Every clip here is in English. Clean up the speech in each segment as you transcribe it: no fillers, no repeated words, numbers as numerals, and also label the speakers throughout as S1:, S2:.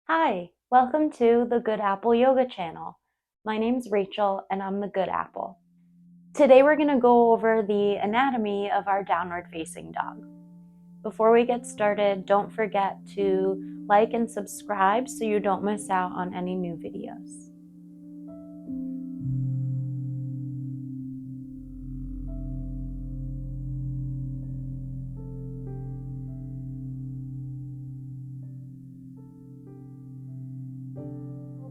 S1: Hi, welcome to the Good Apple Yoga channel. My name's Rachel and I'm the Good Apple. Today we're going to go over the anatomy of our downward facing dog. Before we get started, don't forget to like and subscribe so you don't miss out on any new videos.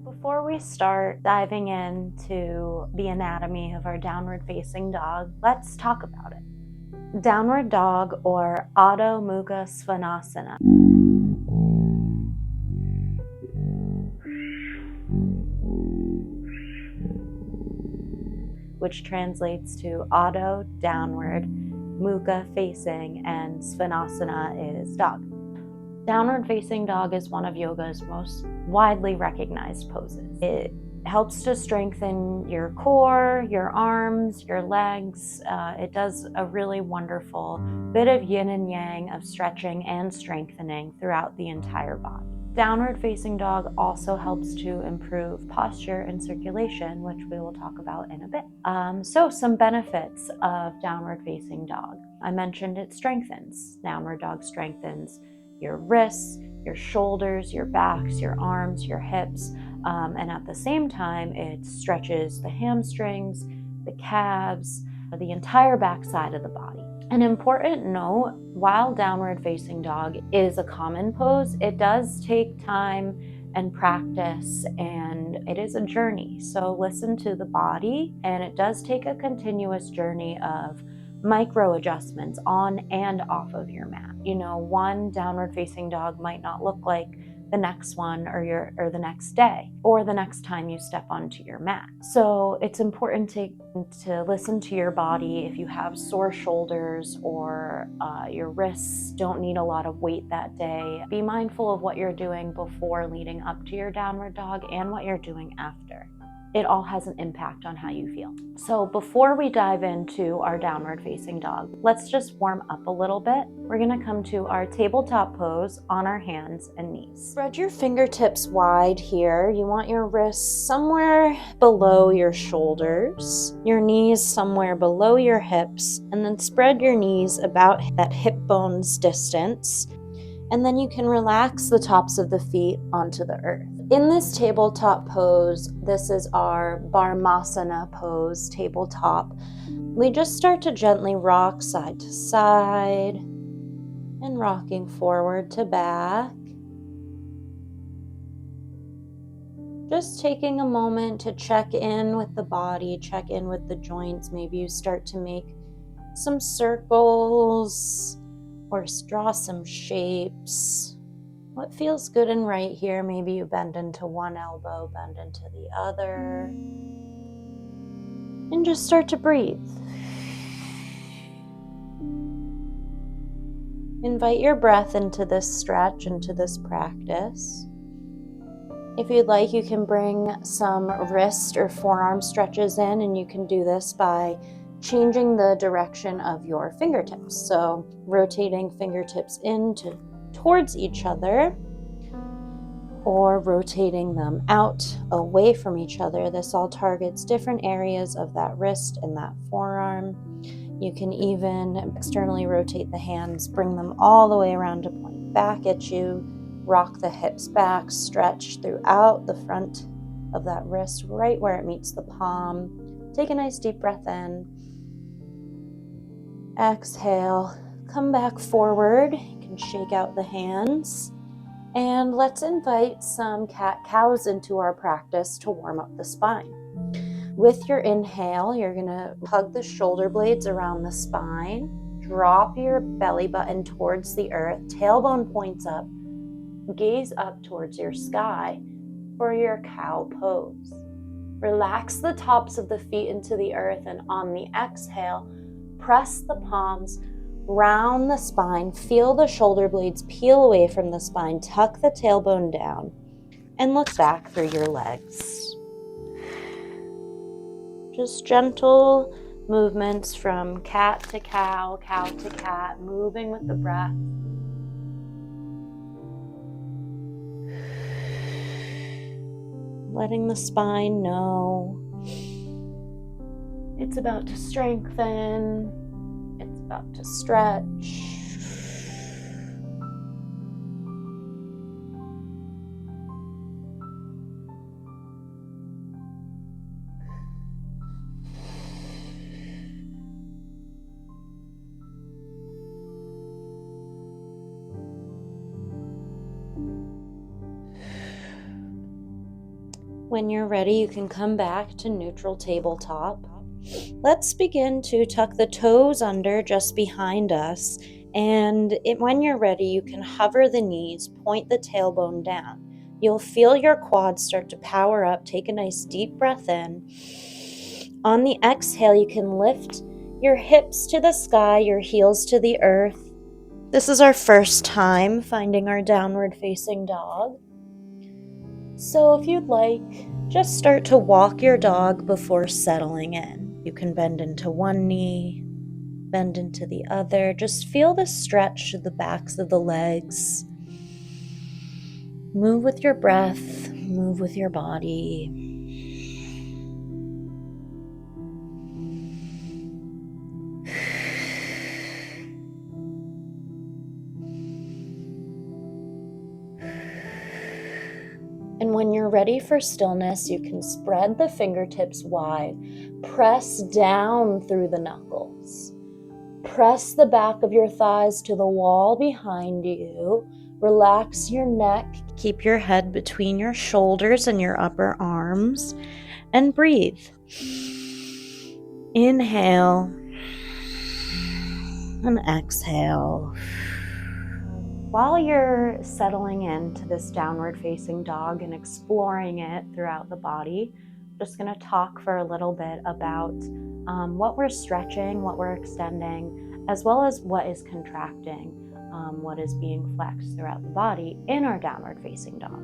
S1: Before we start diving into the anatomy of our downward facing dog, let's talk about it. Downward dog, or Adho, Mukha, Svanasana, which translates to Adho, downward, Mukha, facing, and Svanasana is dog. Downward facing dog is one of yoga's most widely recognized poses. It helps to strengthen your core, your arms, your legs. It does a really wonderful bit of yin and yang of stretching and strengthening throughout the entire body. Downward facing dog also helps to improve posture and circulation, which we will talk about in a bit. So some benefits of downward facing dog. I mentioned it strengthens. Downward dog strengthens your wrists, your shoulders, your backs, your arms, your hips, and at the same time it stretches the hamstrings, the calves, the entire back side of the body. An important note, while downward facing dog is a common pose, it does take time and practice, and it is a journey. So listen to the body, and it does take a continuous journey of micro adjustments on and off of your mat. One downward facing dog might not look like the next one or the next day or the next time you step onto your mat. So it's important to listen to your body. If you have sore shoulders or your wrists don't need a lot of weight that day, be mindful of what you're doing before leading up to your downward dog and what you're doing after. It all has an impact on how you feel. So before we dive into our downward facing dog, let's just warm up a little bit. We're gonna come to our tabletop pose on our hands and knees. Spread your fingertips wide here. You want your wrists somewhere below your shoulders, your knees somewhere below your hips, and then spread your knees about that hip bone's distance. And then you can relax the tops of the feet onto the earth. In this tabletop pose, this is our Bharmasana pose, tabletop. We just start to gently rock side to side and rocking forward to back. Just taking a moment to check in with the body, check in with the joints. Maybe you start to make some circles or draw some shapes. What feels good and right here? Maybe you bend into one elbow, bend into the other, and just start to breathe. Invite your breath into this stretch, into this practice. If you'd like, you can bring some wrist or forearm stretches in, and you can do this by changing the direction of your fingertips. So rotating fingertips towards each other, or rotating them out away from each other. This all targets different areas of that wrist and that forearm. You can even externally rotate the hands, bring them all the way around to point back at you, rock the hips back, stretch throughout the front of that wrist, right where it meets the palm. Take a nice deep breath in. Exhale, come back forward. You can shake out the hands. And let's invite some cat-cows into our practice to warm up the spine. With your inhale, you're gonna hug the shoulder blades around the spine, drop your belly button towards the earth, tailbone points up, gaze up towards your sky for your cow pose. Relax the tops of the feet into the earth, and on the exhale, press the palms, round the spine, feel the shoulder blades peel away from the spine, tuck the tailbone down, and look back through your legs. Just gentle movements from cat to cow to cat, moving with the breath. letting the spine know it's about to strengthen, it's about to stretch. When you're ready, you can come back to neutral tabletop. Let's begin to tuck the toes under just behind us. And when you're ready, you can hover the knees, point the tailbone down. You'll feel your quads start to power up. Take a nice deep breath in. On the exhale, you can lift your hips to the sky, your heels to the earth. This is our first time finding our downward facing dog. So if you'd like, just start to walk your dog before settling in. You can bend into one knee, bend into the other. Just feel the stretch to the backs of the legs. Move with your breath, move with your body. And when you're ready for stillness, you can spread the fingertips wide. Press down through the knuckles. Press the back of your thighs to the wall behind you. Relax your neck. Keep your head between your shoulders and your upper arms. And breathe. Inhale. And exhale. While you're settling into this downward facing dog and exploring it throughout the body, I'm just going to talk for a little bit about what we're stretching, what we're extending, as well as what is contracting, what is being flexed throughout the body in our downward facing dog.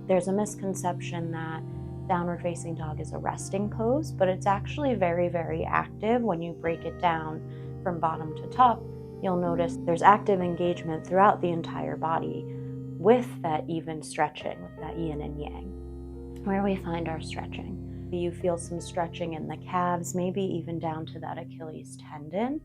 S1: There's a misconception that downward facing dog is a resting pose, but it's actually very, very active. When you break it down from bottom to top, you'll notice there's active engagement throughout the entire body with that even stretching, with that yin and yang. Where we find our stretching. You feel some stretching in the calves, maybe even down to that Achilles tendon,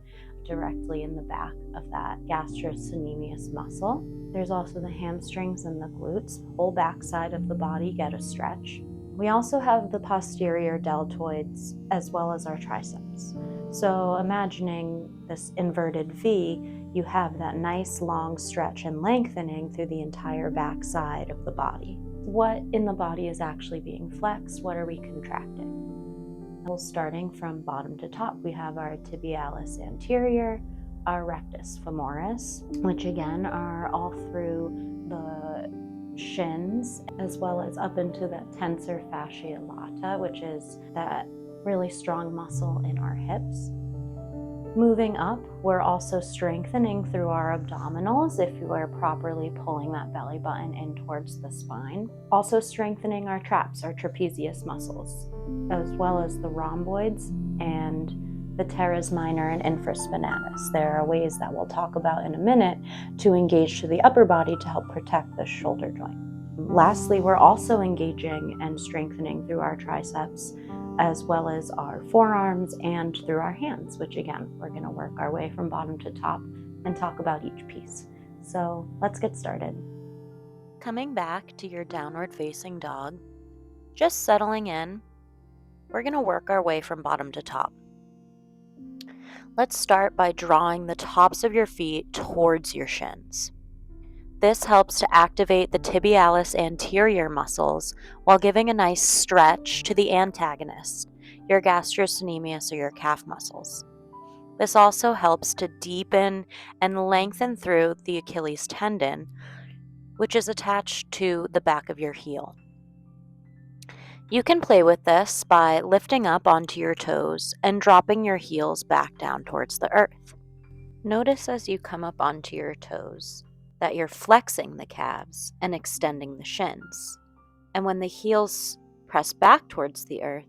S1: directly in the back of that gastrocnemius muscle. There's also the hamstrings and the glutes. Whole back side of the body get a stretch. We also have the posterior deltoids as well as our triceps. So imagining this inverted V, you have that nice long stretch and lengthening through the entire back side of the body. What in the body is actually being flexed? What are we contracting? Well, starting from bottom to top, we have our tibialis anterior, our rectus femoris, which again are all through the shins, as well as up into that tensor fasciae lata, which is that really strong muscle in our hips. Moving up, we're also strengthening through our abdominals if you are properly pulling that belly button in towards the spine. Also strengthening our traps, our trapezius muscles, as well as the rhomboids and the teres minor and infraspinatus. There are ways that we'll talk about in a minute to engage to the upper body to help protect the shoulder joint. Lastly, we're also engaging and strengthening through our triceps, as well as our forearms and through our hands, which again, we're going to work our way from bottom to top and talk about each piece. So let's get started. Coming back to your downward facing dog, just settling in, we're going to work our way from bottom to top. Let's start by drawing the tops of your feet towards your shins. This helps to activate the tibialis anterior muscles while giving a nice stretch to the antagonist, your gastrocnemius or your calf muscles. This also helps to deepen and lengthen through the Achilles tendon, which is attached to the back of your heel. You can play with this by lifting up onto your toes and dropping your heels back down towards the earth. Notice as you come up onto your toes that you're flexing the calves and extending the shins. And when the heels press back towards the earth,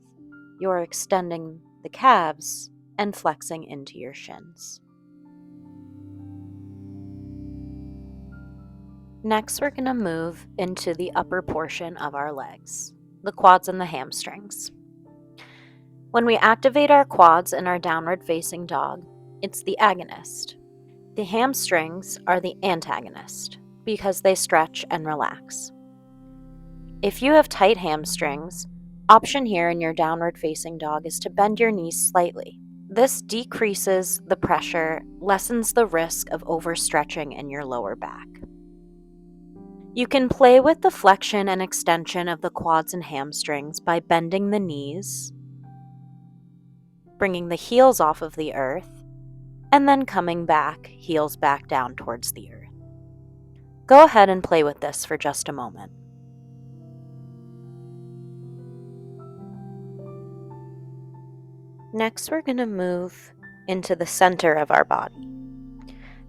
S1: you're extending the calves and flexing into your shins. Next, we're going to move into the upper portion of our legs. the quads and the hamstrings. When we activate our quads in our downward facing dog, it's the agonist. The hamstrings are the antagonist because they stretch and relax. If you have tight hamstrings, option here in your downward facing dog is to bend your knees slightly. This decreases the pressure, lessens the risk of overstretching in your lower back. You can play with the flexion and extension of the quads and hamstrings by bending the knees, bringing the heels off of the earth, and then coming back, heels back down towards the earth. Go ahead and play with this for just a moment. Next, we're going to move into the center of our body.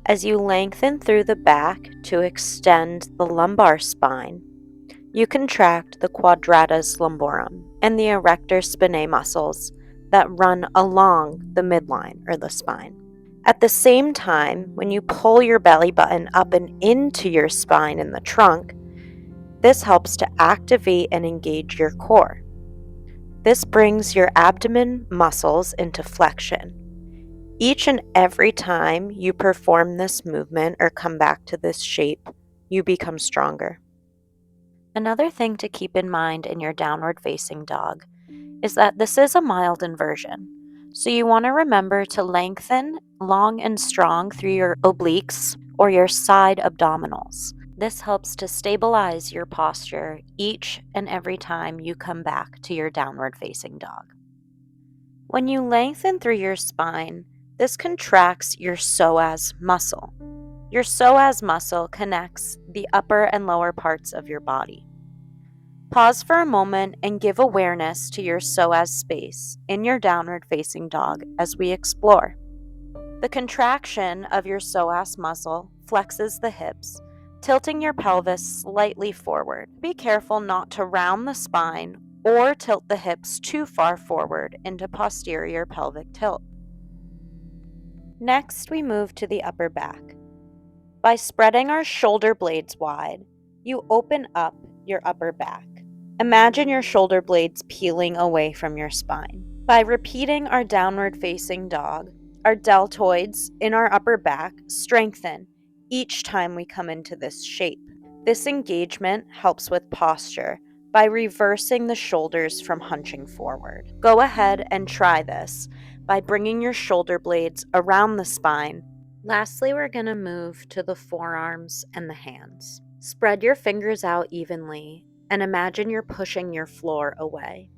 S1: As you lengthen through the back to extend the lumbar spine, you contract the quadratus lumborum and the erector spinae muscles that run along the midline or the spine. At the same time, when you pull your belly button up and into your spine and the trunk, this helps to activate and engage your core. This brings your abdomen muscles into flexion. Each and every time you perform this movement or come back to this shape, you become stronger. Another thing to keep in mind in your downward facing dog is that this is a mild inversion. So you want to remember to lengthen long and strong through your obliques or your side abdominals. This helps to stabilize your posture each and every time you come back to your downward facing dog. When you lengthen through your spine, this contracts your psoas muscle. Your psoas muscle connects the upper and lower parts of your body. Pause for a moment and give awareness to your psoas space in your downward facing dog as we explore. The contraction of your psoas muscle flexes the hips, tilting your pelvis slightly forward. Be careful not to round the spine or tilt the hips too far forward into posterior pelvic tilt. Next, we move to the upper back. By spreading our shoulder blades wide, you open up your upper back. Imagine your shoulder blades peeling away from your spine. By repeating our downward facing dog, our deltoids in our upper back strengthen each time we come into this shape. This engagement helps with posture by reversing the shoulders from hunching forward. Go ahead and try this by bringing your shoulder blades around the spine. Lastly, we're going to move to the forearms and the hands. Spread your fingers out evenly and imagine you're pushing your floor away.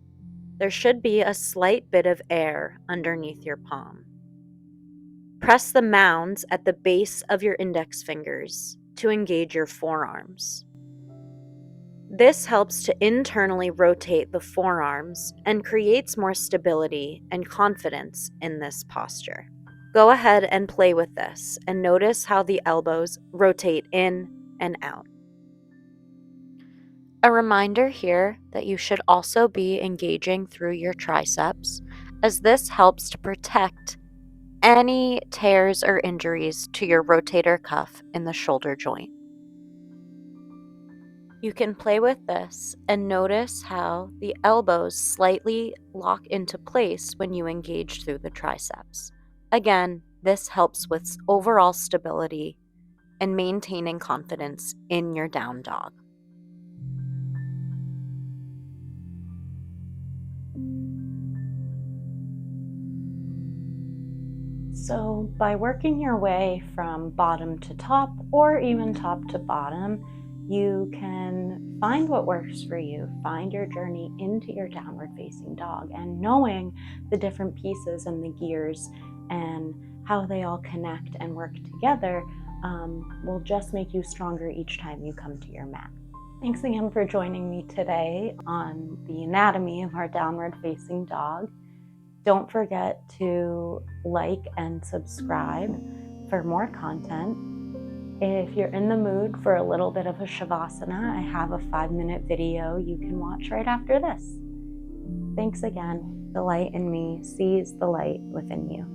S1: There should be a slight bit of air underneath your palm. Press the mounds at the base of your index fingers to engage your forearms. This helps to internally rotate the forearms and creates more stability and confidence in this posture. Go ahead and play with this and notice how the elbows rotate in and out. A reminder here that you should also be engaging through your triceps, as this helps to protect any tears or injuries to your rotator cuff in the shoulder joint. You can play with this and notice how the elbows slightly lock into place when you engage through the triceps. Again, this helps with overall stability and maintaining confidence in your down dog. So by working your way from bottom to top or even top to bottom, you can find what works for you, find your journey into your downward facing dog, and knowing the different pieces and the gears and how they all connect and work together will just make you stronger each time you come to your mat. Thanks again for joining me today on the anatomy of our downward facing dog. Don't forget to like and subscribe for more content. If you're in the mood for a little bit of a Shavasana, I have a 5-minute video you can watch right after this. Thanks again. The light in me sees the light within you.